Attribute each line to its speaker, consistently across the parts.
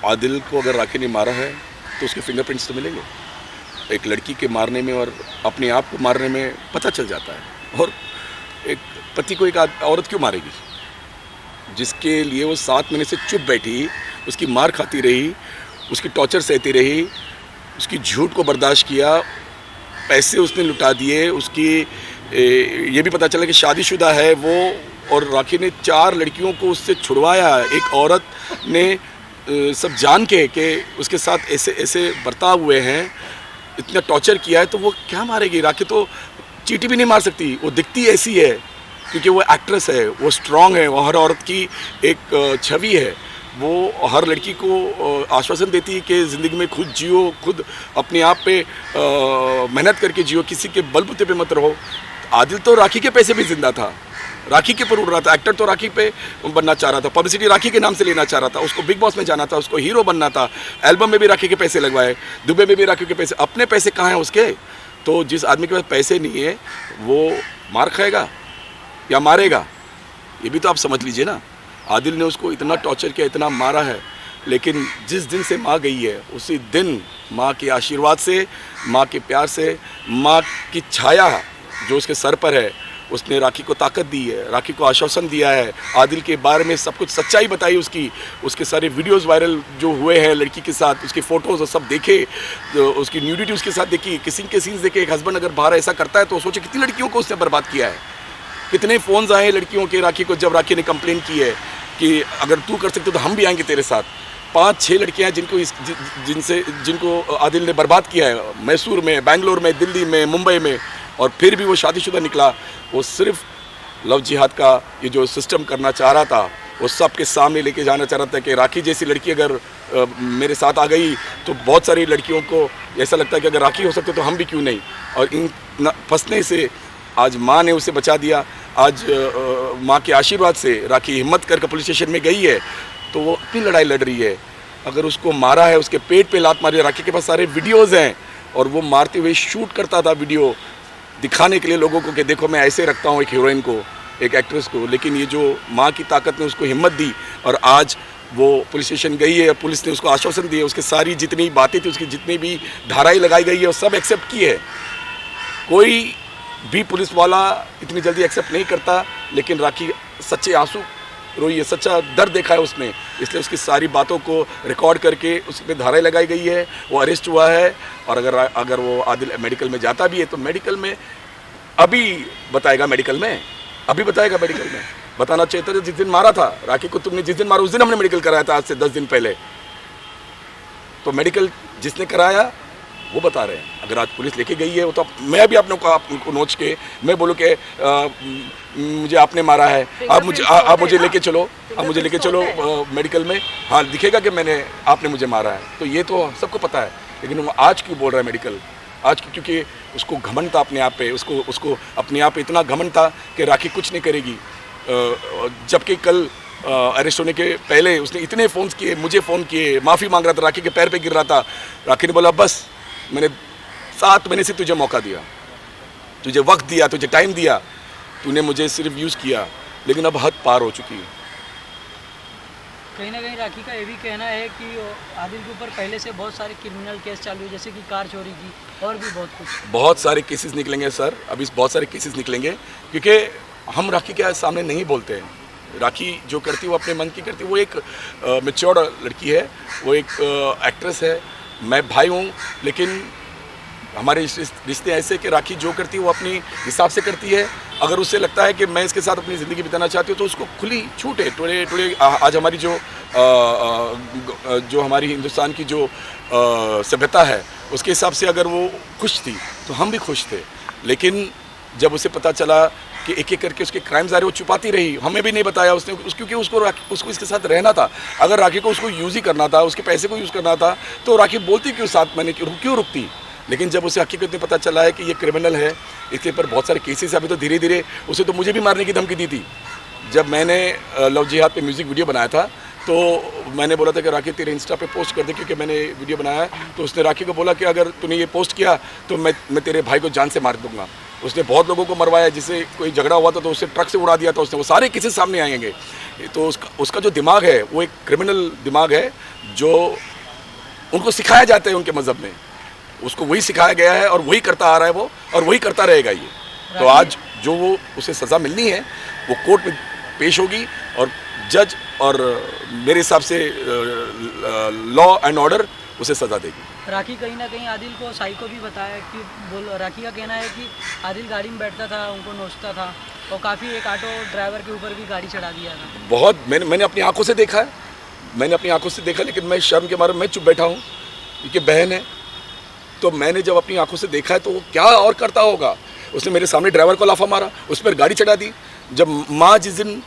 Speaker 1: आदिल को अगर राखी ने मारा है तो उसके फिंगरप्रिंट्स तो मिलेंगे। एक लड़की के मारने में और अपने आप को मारने में पता चल जाता है। और एक पति को एक औरत क्यों मारेगी, जिसके लिए वो 7 महीने से चुप बैठी, उसकी मार खाती रही, उसकी टॉर्चर सहती रही, उसकी झूठ को बर्दाश्त किया, पैसे उसने लुटा दिए, उसकी ये भी पता चला कि शादीशुदा है वो, और राखी ने 4 लड़कियों को उससे छुड़वाया। एक औरत ने सब जान के कि उसके साथ ऐसे ऐसे बर्ताव हुए हैं, इतना टॉर्चर किया है, तो वो क्या मारेगी। राखी तो चींटी भी नहीं मार सकती, वो दिखती ऐसी है क्योंकि वो एक्ट्रेस है, वो स्ट्रांग है, वो हर औरत की एक छवि है। वो हर लड़की को आश्वासन देती है कि ज़िंदगी में खुद जियो, खुद अपने आप पे मेहनत करके जियो, किसी के बलबूते पे मत रहो। आदिल तो राखी के पैसे भी जिंदा था, राखी के पर उड़ रहा था। एक्टर तो राखी पे बनना चाह रहा था, पब्लिसिटी राखी के नाम से लेना चाह रहा था, उसको बिग बॉस में जाना था, उसको हीरो बनना था, एल्बम में भी राखी के पैसे लगवाए, दुबई में भी राखी के पैसे। अपने पैसे कहाँ हैं उसके। तो जिस आदमी के पास पैसे नहीं है वो मार खाएगा या मारेगा, ये भी तो आप समझ लीजिए ना। आदिल ने उसको इतना टॉर्चर किया, इतना मारा है, लेकिन जिस दिन से माँ गई है उसी दिन माँ के आशीर्वाद से, माँ के प्यार से, माँ की छाया जो उसके सर पर है, उसने राखी को ताकत दी है, राखी को आश्वासन दिया है। आदिल के बारे में सब कुछ सच्चाई बताई उसकी, उसके सारे वीडियोस वायरल जो हुए हैं लड़की के साथ, उसके फ़ोटोज़ और सब देखे, उसकी न्यूडिटी उसके साथ देखी, किसिंग के सीन्स देखे। एक हस्बैंड अगर बाहर ऐसा करता है तो सोचे कितनी लड़कियों को उसने बर्बाद किया है। कितने फ़ोन्स आए लड़कियों के राखी को, जब राखी ने कंप्लेन की है कि अगर तू कर सकते तो हम भी आएंगे तेरे साथ। 5-6 लड़कियां जिनको आदिल ने बर्बाद किया है, मैसूर में, बेंगलोर में, दिल्ली में, मुंबई में, और फिर भी वो शादीशुदा निकला। वो सिर्फ लव जिहाद का ये जो सिस्टम करना चाह रहा था, वो सबके सामने लेके जाना चाह रहा था कि राखी जैसी लड़की अगर मेरे साथ आ गई तो बहुत सारी लड़कियों को ऐसा लगता है कि अगर राखी हो सकते तो हम भी क्यों नहीं। और इन फंसने से आज माँ ने उसे बचा दिया। आज माँ के आशीर्वाद से राखी हिम्मत करके पुलिस स्टेशन में गई है, तो वो अपनी लड़ाई लड़ रही है। अगर उसको मारा है, उसके पेट पे लात मारी, राखी के पास सारे वीडियोज़ हैं, और वो मारते हुए शूट करता था वीडियो दिखाने के लिए लोगों को कि देखो मैं ऐसे रखता हूँ एक हीरोइन को, एक एक्ट्रेस को। लेकिन ये जो माँ की ताकत ने उसको हिम्मत दी, और आज वो पुलिस स्टेशन गई है, पुलिस ने उसको आश्वासन दिए, उसके सारी जितनी बातें थी, उसकी जितनी भी धाराएं लगाई गई है, वो सब एक्सेप्ट की है। कोई भी पुलिस वाला इतनी जल्दी एक्सेप्ट नहीं करता, लेकिन राखी सच्चे आंसू रोई है, सच्चा दर्द देखा है उसने, इसलिए उसकी सारी बातों को रिकॉर्ड करके उस पर धाराएं लगाई गई है। वो अरेस्ट हुआ है, और अगर वो आदिल मेडिकल में जाता भी है तो मेडिकल में अभी बताएगा, मेडिकल में अभी बताएगा। मेडिकल में बताना चाहिए था जिस दिन मारा था राखी को, तुमने जिस दिन मारा उस दिन हमने मेडिकल कराया था, आज से 10 दिन पहले। तो मेडिकल जिसने कराया वो बता रहे हैं। अगर आज पुलिस लेके गई है वो, तो मैं भी आपको नोच के मैं बोलूँ कि मुझे आपने मारा है, आप मुझे लेके चलो, आप मुझे लेके चलो मेडिकल में, हाँ दिखेगा कि आपने मुझे मारा है। तो ये तो सबको पता है, लेकिन वो आज क्यों बोल रहा है मेडिकल? आज क्योंकि उसको घमंड था अपने आप पे, उसको अपने आप पे इतना घमंड था कि राखी कुछ नहीं करेगी। जबकि कल अरेस्ट होने के पहले उसने इतने फ़ोन्स किए, मुझे फ़ोन किए, माफ़ी मांग रहा था, राखी के पैर पे गिर रहा था। राखी ने बोला बस मैंने 7 महीने से तुझे मौका दिया, तुझे वक्त दिया, तुझे टाइम दिया, तूने मुझे सिर्फ यूज़ किया, लेकिन अब हद पार हो चुकी है।
Speaker 2: कहीं ना कहीं राखी का ये भी कहना है कि आदिल के ऊपर पहले से बहुत सारे क्रिमिनल केस चालू है, जैसे कि कार चोरी की और भी बहुत कुछ। बहुत
Speaker 1: सारे केसेस निकलेंगे सर, अभी बहुत सारे केसेस निकलेंगे, क्योंकि हम राखी के सामने नहीं बोलते हैं। राखी जो करती है वो अपने मन की करती है। वो एक मैच्योर लड़की है, वो एक एक्ट्रेस है, मैं भाई हूँ, लेकिन हमारे रिश्ते ऐसे कि राखी जो करती है वो अपनी हिसाब से करती है। अगर उसे लगता है कि मैं इसके साथ अपनी ज़िंदगी बिताना चाहती हूँ तो उसको खुली छूट है। टुडे आज हमारी जो हमारी हिंदुस्तान की जो सभ्यता है उसके हिसाब से अगर वो खुश थी तो हम भी खुश थे। लेकिन जब उसे पता चला कि एक एक करके उसके क्राइम्स आ रहे, वो छुपाती रही, हमें भी नहीं बताया उसने, क्योंकि उसको इसके साथ रहना था। अगर राखी को उसको यूज़ ही करना था, उसके पैसे को यूज़ करना था, तो राखी बोलती क्यों 7 महीने क्यों रुकती। लेकिन जब उसे हकीकत में पता चला है कि ये क्रिमिनल है, इसके ऊपर बहुत सारे केसेस, अभी तो धीरे धीरे उसे तो मुझे भी मारने की धमकी दी थी। जब मैंने लव जिहाद पे म्यूज़िक वीडियो बनाया था तो मैंने बोला था कि राखी तेरे इंस्टा पे पोस्ट कर दे, क्योंकि मैंने वीडियो बनाया है। तो उसने राखी को बोला कि अगर तूने ये पोस्ट किया तो मैं तेरे भाई को जान से मार दूंगा। उसने बहुत लोगों को मरवाया, जिससे कोई झगड़ा हुआ था तो उससे ट्रक से उड़ा दिया था उसने, वो सारे किसी सामने आएंगे। तो उसका जो दिमाग है वो एक क्रिमिनल दिमाग है, जो उनको सिखाया जाता है उनके मज़हब में, उसको वही सिखाया गया है और वही करता आ रहा है वो, और वही करता रहेगा ये। तो आज जो वो उसे सज़ा मिलनी है वो कोर्ट में पेश होगी, और जज और मेरे हिसाब से लॉ एंड ऑर्डर उसे सज़ा देगी।
Speaker 2: राखी कहीं ना कहीं आदिल को साइको भी बताया कि राखी का कहना है कि आदिल गाड़ी में बैठता था, उनको नोचता था, और काफ़ी एक ऑटो ड्राइवर के ऊपर भी गाड़ी चढ़ा दिया था।
Speaker 1: बहुत मैंने अपनी आंखों से देखा है, मैंने अपनी आंखों से देखा, लेकिन मैं शर्म के मारे मैं चुप बैठा हूँ, क्योंकि बहन है। तो मैंने जब अपनी आंखों से देखा है तो वो क्या और करता होगा। उसने मेरे सामने ड्राइवर को लाफा मारा, उस पर गाड़ी चढ़ा दी। जब माँ जिस दिन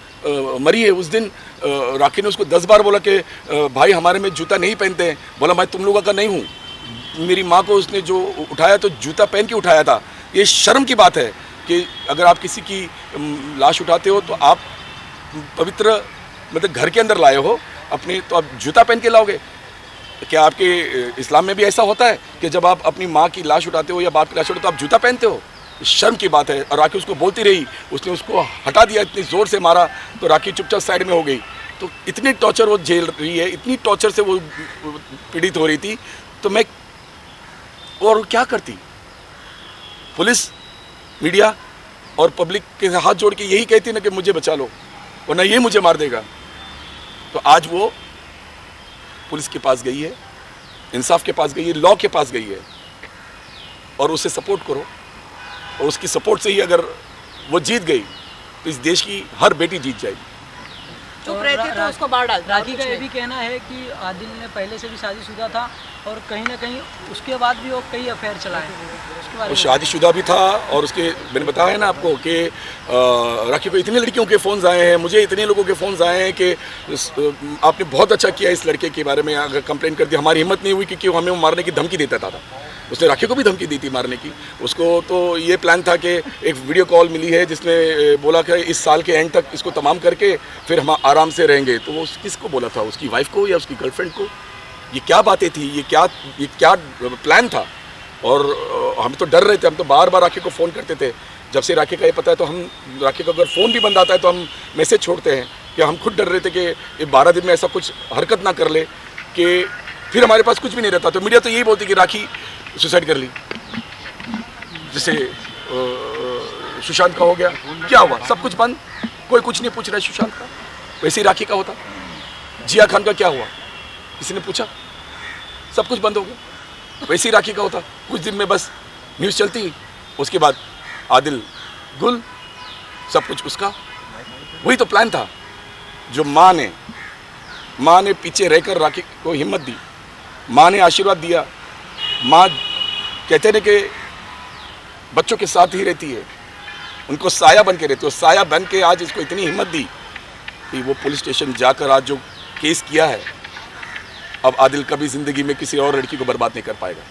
Speaker 1: मरी है उस दिन राखी ने उसको 10 बार बोला कि भाई हमारे में जूता नहीं पहनते हैं। बोला मैं तुम लोगों का नहीं हूँ। मेरी माँ को उसने जो उठाया तो जूता पहन के उठाया था। ये शर्म की बात है कि अगर आप किसी की लाश उठाते हो तो आप पवित्र मतलब घर के अंदर लाए हो अपने, तो आप जूता पहन के लाओगे। क्या आपके इस्लाम में भी ऐसा होता है कि जब आप अपनी माँ की लाश उठाते हो या बाप की लाश उठाते हो तो आप जूता पहनते हो? शर्म की बात है। और राखी उसको बोलती रही, उसने उसको हटा दिया, इतनी ज़ोर से मारा तो राखी चुपचाप साइड में हो गई। तो इतनी टॉर्चर वो झेल रही है, इतनी टॉर्चर से वो पीड़ित हो रही थी, तो मैं और क्या करती? पुलिस, मीडिया और पब्लिक के हाथ जोड़ के यही कहती ना कि मुझे बचा लो, वरना ये मुझे मार देगा। तो आज वो पुलिस के पास गई है, इंसाफ के पास गई है, लॉ के पास गई है, और उसे सपोर्ट करो। और उसकी सपोर्ट से ही अगर वो जीत गई तो इस देश की हर बेटी जीत जाएगी।
Speaker 3: चुप रहती तो उसको मार डालते।
Speaker 2: राखी का ये भी कहना है कि आदिल ने पहले से भी शादीशुदा था, और कहीं ना कहीं उसके बाद भी वो कई अफेयर चलाए। उसके बारे
Speaker 1: वो
Speaker 2: में
Speaker 1: शादीशुदा भी था, और उसके मैंने बताया है ना आपको कि राखी को इतनी लड़कियों के फ़ोन्स आए हैं, मुझे इतने लोगों के फ़ोन्स आए हैं कि आपने बहुत अच्छा किया इस लड़के के बारे में अगर कंप्लेन कर दी। हमारी हिम्मत नहीं हुई क्योंकि वो हमें मारने की धमकी देता था। उसने राखी को भी धमकी दी थी मारने की। उसको तो ये प्लान था कि एक वीडियो कॉल मिली है जिसने बोला कि इस साल के एंड तक इसको तमाम करके फिर हम आराम से रहेंगे। तो वो किसको बोला था, उसकी वाइफ को या उसकी गर्लफ्रेंड को? ये क्या बातें थी, ये क्या प्लान था? और हम तो डर रहे थे, हम तो बार बार राखी को फ़ोन करते थे। जब से राखी का ये पता है तो हम राखी का अगर फ़ोन भी बंद आता है तो हम मैसेज छोड़ते हैं कि हम खुद डर रहे थे कि ये 12 दिन में ऐसा कुछ हरकत ना कर ले कि फिर हमारे पास कुछ भी नहीं रहता। तो मीडिया तो यही बोलती कि राखी सुसाइड कर ली, जैसे सुशांत का हो गया। क्या हुआ? सब कुछ बंद, कोई कुछ नहीं पूछ रहा है सुशांत का। वैसे ही राखी का होता। जिया खान का क्या हुआ? किसी ने पूछा? सब कुछ बंद हो गया। वैसे ही राखी का होता, कुछ दिन में बस न्यूज़ चलती, उसके बाद आदिल गुल, सब कुछ उसका। वही तो प्लान था जो माँ ने पीछे रहकर राखी को हिम्मत दी, माँ ने आशीर्वाद दिया। माँ कहते हैं कि बच्चों के साथ ही रहती है, उनको साया बन के रहती है। साया बन के आज इसको इतनी हिम्मत दी कि वो पुलिस स्टेशन जाकर आज जो केस किया है, अब आदिल कभी ज़िंदगी में किसी और लड़की को बर्बाद नहीं कर पाएगा।